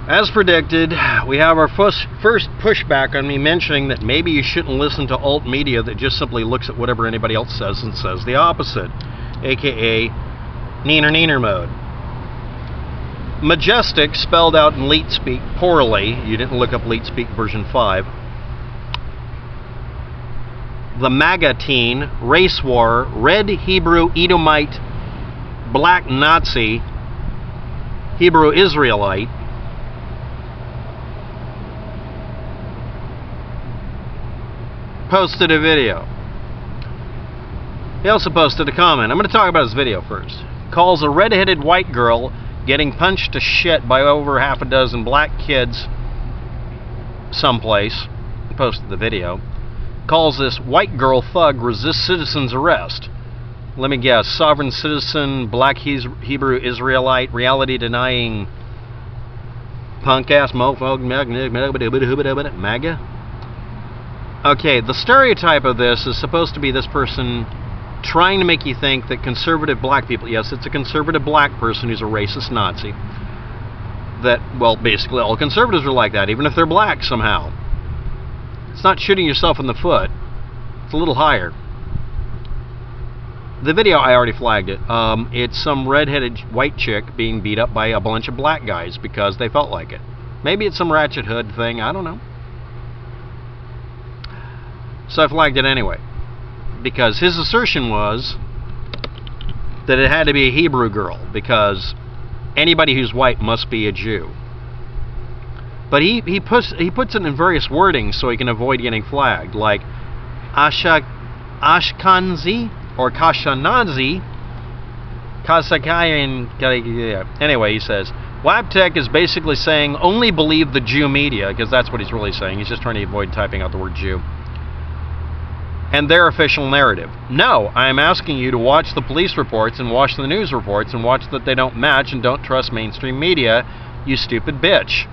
As predicted, we have our first pushback on me mentioning that maybe you shouldn't listen to alt media that just simply looks at whatever anybody else says and says the opposite, aka neener mode. Majestic, spelled out in leet speak poorly. You didn't look up leet speak version 5. The MagaTeen, RaceWar, RedHebrewEdomite, Black Nazi, Hebrew Israelite, posted a video. He also posted a comment. I'm going to talk about his video first. Calls a red-headed white girl getting punched to shit by over half a dozen black kids someplace. He posted the video. Calls this white girl thug resists citizen's arrest. Let me guess. Sovereign citizen, black Hebrew Israelite, reality denying punk ass mofo MAGA. Okay, the stereotype of this is supposed to be this person trying to make you think that conservative black people, yes, it's a conservative black person who's a racist Nazi, that, well, basically all conservatives are like that, even if they're black somehow. It's not shooting yourself in the foot. It's a little higher. The video, I already flagged it. It's some red-headed white chick being beat up by a bunch of black guys because they felt like it. Maybe it's some ratchet hood thing, I don't know. So I flagged it anyway, because his assertion was that it had to be a Hebrew girl, because anybody who's white must be a Jew. But he puts it in various wordings so he can avoid getting flagged, like Ashkenazi or Kashanazi, Kasakayan. Anyway, he says Waptech is basically saying only believe the Jew media, because that's what he's really saying. He's just trying to avoid typing out the word Jew. And their official narrative. No, I am asking you to watch the police reports and watch the news reports and watch that they don't match and don't trust mainstream media, you stupid bitch.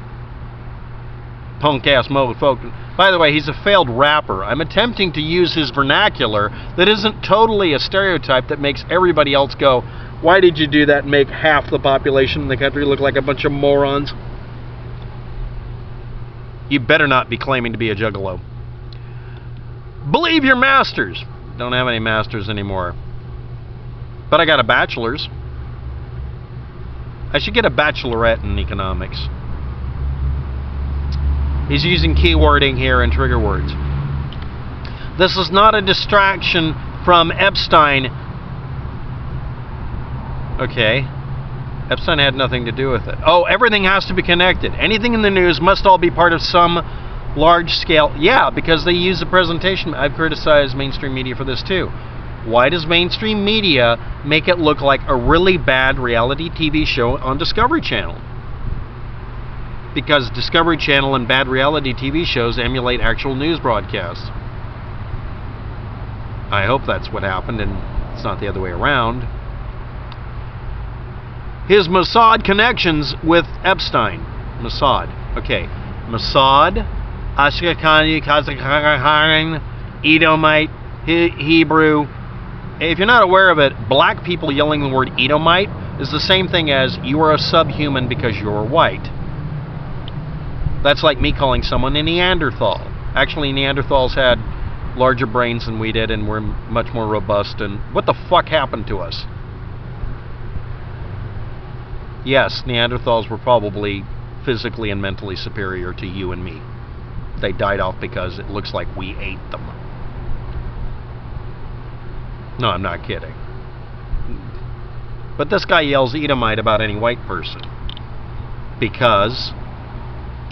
Punk ass motherfucker. By the way, he's a failed rapper. I'm attempting to use his vernacular that isn't totally a stereotype that makes everybody else go, why did you do that and make half the population in the country look like a bunch of morons? You better not be claiming to be a juggalo. Believe your masters. Don't have any masters anymore. But I got a bachelor's. I should get a bachelorette in economics. He's using keywording here and trigger words. This is not a distraction from Epstein. Okay. Epstein had nothing to do with it. Oh, everything has to be connected. Anything in the news must all be part of some large scale. Yeah, because they use the presentation. I've criticized mainstream media for this too. Why does mainstream media make it look like a really bad reality TV show on Discovery Channel? Because Discovery Channel and bad reality TV shows emulate actual news broadcasts. I hope that's what happened and it's not the other way around. His Mossad connections with Epstein. Mossad. Okay. Mossad, Ashkenazi, Kazakh, Edomite, Hebrew. If you're not aware of it, black people yelling the word Edomite is the same thing as you are a subhuman because you're white. That's like me calling someone a Neanderthal. Actually, Neanderthals had larger brains than we did and were much more robust. And what the fuck happened to us? Yes, Neanderthals were probably physically and mentally superior to you and me. They died off because it looks like we ate them. No, I'm not kidding. But this guy yells Edomite about any white person because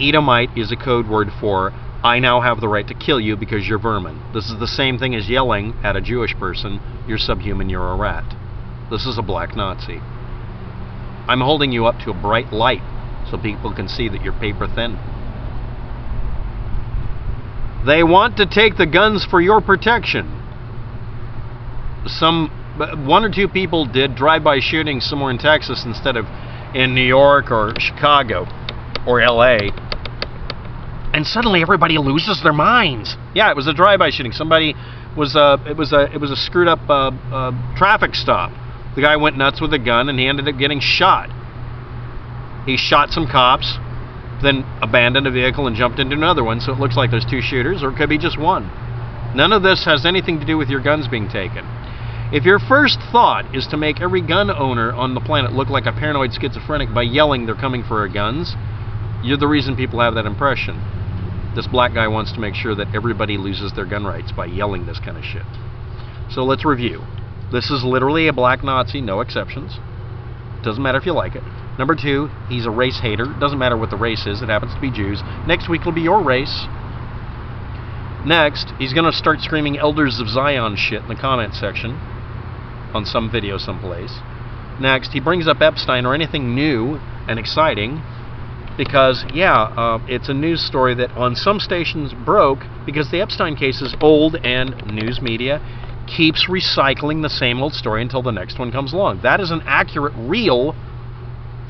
Edomite is a code word for I now have the right to kill you because you're vermin. This is the same thing as yelling at a Jewish person, you're subhuman, you're a rat. This is a black Nazi. I'm holding you up to a bright light so people can see that you're paper thin. They want to take the guns for your protection. One or two people did drive-by shootings somewhere in Texas instead of in New York or Chicago or LA. And suddenly everybody loses their minds. Yeah, it was a drive-by shooting. Somebody was it was a screwed up traffic stop. The guy went nuts with a gun and he ended up getting shot. He shot some cops. then abandoned a vehicle and jumped into another one, so it looks like there's 2 shooters, or it could be just one. None of this has anything to do with your guns being taken. If your first thought is to make every gun owner on the planet look like a paranoid schizophrenic by yelling they're coming for our guns, you're the reason people have that impression. This black guy wants to make sure that everybody loses their gun rights by yelling this kind of shit. So let's review. This is literally a black Nazi, no exceptions. Doesn't matter if you like it. Number 2, he's a race hater. Doesn't matter what the race is, it happens to be Jews. Next week will be your race. Next, he's going to start screaming Elders of Zion shit in the comment section on some video someplace. Next, he brings up Epstein or anything new and exciting because, it's a news story that on some stations broke because the Epstein case is old and news media keeps recycling the same old story until the next one comes along. That is an accurate, real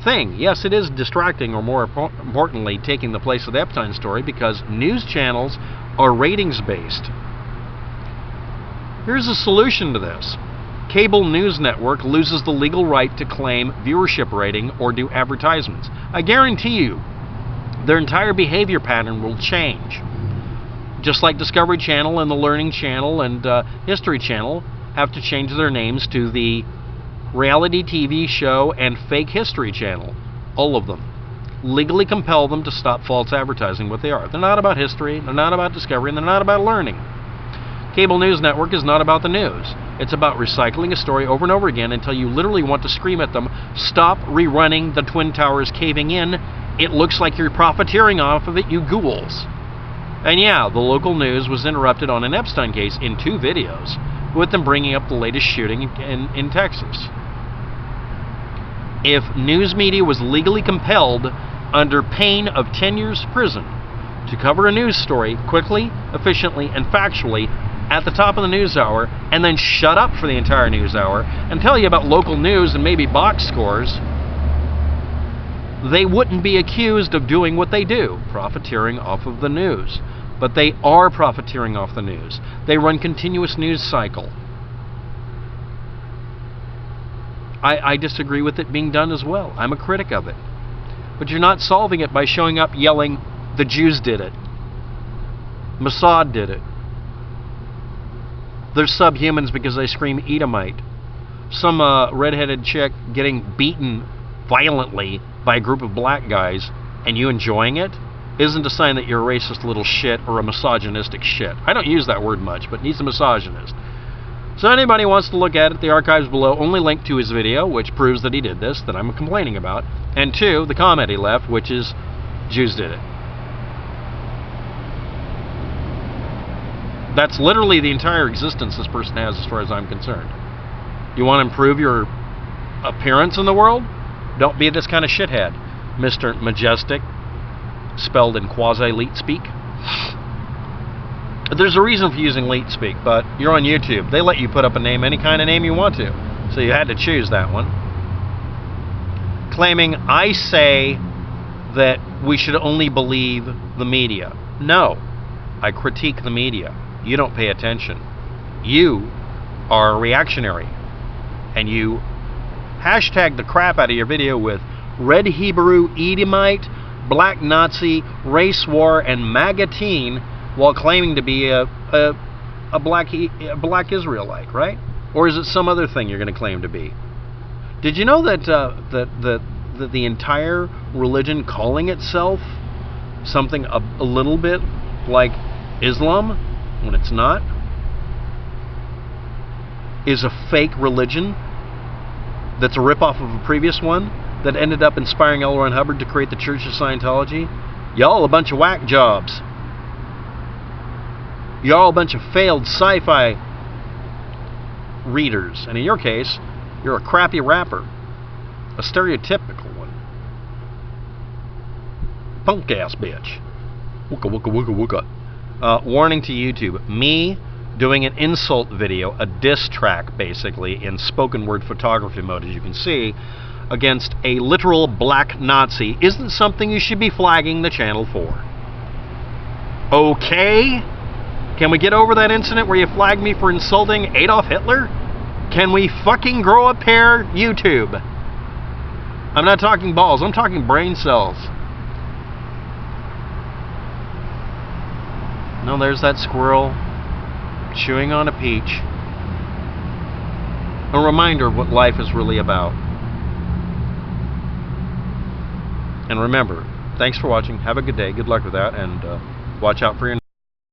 thing. Yes, it is distracting, or more importantly, taking the place of the Epstein story because news channels are ratings-based. Here's a solution to this. Cable news network loses the legal right to claim viewership rating or do advertisements. I guarantee you, their entire behavior pattern will change. Just like Discovery Channel and the Learning Channel and History Channel have to change their names to the Reality TV Show and Fake History Channel. All of them. Legally compel them to stop false advertising what they are. They're not about history, they're not about discovery, and they're not about learning. Cable news network is not about the news. It's about recycling a story over and over again until you literally want to scream at them, stop rerunning the Twin Towers caving in. It looks like you're profiteering off of it, you ghouls. And yeah, the local news was interrupted on an Epstein case in 2 videos, with them bringing up the latest shooting in Texas. If news media was legally compelled under pain of 10 years prison to cover a news story quickly, efficiently, and factually at the top of the news hour, and then shut up for the entire news hour and tell you about local news and maybe box scores, they wouldn't be accused of doing what they do, profiteering off of the news. But they are profiteering off the news. They run continuous news cycle. I disagree with it being done as well. I'm a critic of it. But you're not solving it by showing up yelling, the Jews did it. Mossad did it. They're subhumans because they scream Edomite. Some redheaded chick getting beaten violently by a group of black guys and you enjoying it isn't a sign that you're a racist little shit or a misogynistic shit. I don't use that word much, but he's a misogynist. So anybody wants to look at it, the archives below only link to his video, which proves that he did this, that I'm complaining about, and 2, the comment he left, which is, Jews did it. That's literally the entire existence this person has as far as I'm concerned. You want to improve your appearance in the world? Don't be this kind of shithead, Mr. Majestic, spelled in quasi-elite speak. There's a reason for using elite speak, but you're on YouTube. They let you put up a name, any kind of name you want to. So you had to choose that one. Claiming, I say that we should only believe the media. No, I critique the media. You don't pay attention. You are a reactionary. And you hashtag the crap out of your video with RedHebrewEdomite, Black Nazi, RaceWar, and MagaTeen while claiming to be a black Israelite, right? Or is it some other thing you're going to claim to be? Did you know that that the entire religion calling itself something a little bit like Islam, when it's not, is a fake religion that's a ripoff of a previous one that ended up inspiring L. Ron Hubbard to create the Church of Scientology? Y'all a bunch of whack jobs. Y'all a bunch of failed sci-fi readers. And in your case, you're a crappy rapper. A stereotypical one. Punk-ass bitch. Wooka wooka wooka wooka. Warning to YouTube. Me doing an insult video, a diss track basically, in spoken word photography mode, as you can see, against a literal black Nazi isn't something you should be flagging the channel for. Okay? Can we get over that incident where you flagged me for insulting Adolf Hitler? Can we fucking grow a pair, YouTube? I'm not talking balls, I'm talking brain cells. No, there's that squirrel chewing on a peach. A reminder of what life is really about. And remember, thanks for watching. Have a good day. Good luck with that. And watch out for your